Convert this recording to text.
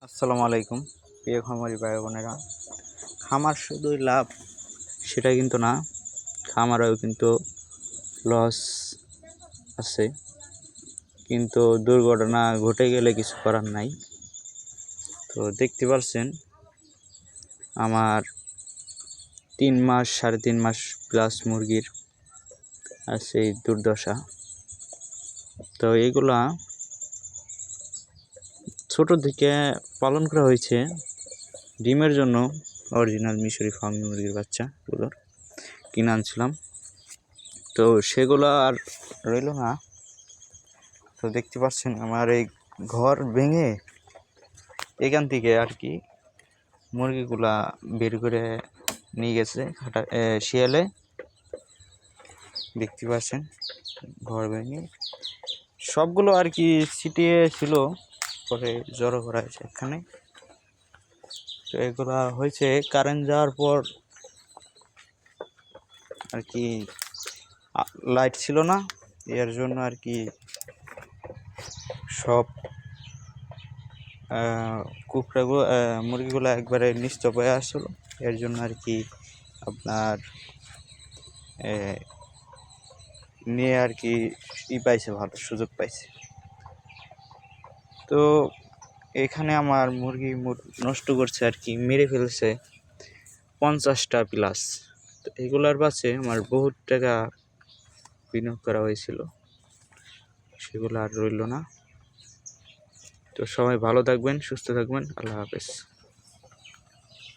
আসসালামু আলাইকুম প্রিয় খামারি ভাই বোনেরা। খামার শুধুই লাভ সেটা কিন্তু না, খামারেও কিন্তু লস আছে, কিন্তু দুর্ঘটনা ঘটে গেলে কিছু করার নাই। তো দেখতে পাচ্ছেন আমার 3 মাস 3.5 মাস প্লাস মুরগির আছে এই দুর্দশা। তো এইগুলা ছোট থেকে পালন করা হয়েছে ডিমের জন্য। অরিজিনাল মিশরি ফার্ম মুরগির বাচ্চাগুলোর কিনে আনছিলাম, তো সেগুলো আর রইল না। তো দেখতে পাচ্ছেন আমার এই ঘর ভেঙে এখান থেকে আর কি মুরগিগুলা বের করে নিয়ে গেছে শিয়ালে। দেখতে পাচ্ছেন ঘর ভেঙে সবগুলো আর কি ছিটিয়ে ছিল, পরে জড়ো করা হয়েছে এখানে। তো এগুলা হয়েছে কারেন্ট যাওয়ার পর আর কি, লাইট ছিল না, এর জন্য আর কি সব কুকড়াগুলো মুরগিগুলো একবারে নিশ্চপ হয়ে আসলো। এর জন্য আর কি আপনার নিয়ে আর কি পাইছে, ভালো সুযোগ পাইছে। তো এখানে আমার মুরগি নষ্ট করছে আর কি, মেরে ফেলছে 50টা প্লাস। তো এগুলার পাশে আমার বহুত টাকা বিনিয়োগ করা হয়েছিল, সেগুলো আর রইল না। তো সবাই ভালো থাকবেন, সুস্থ থাকবেন, আল্লাহ হাফেজ।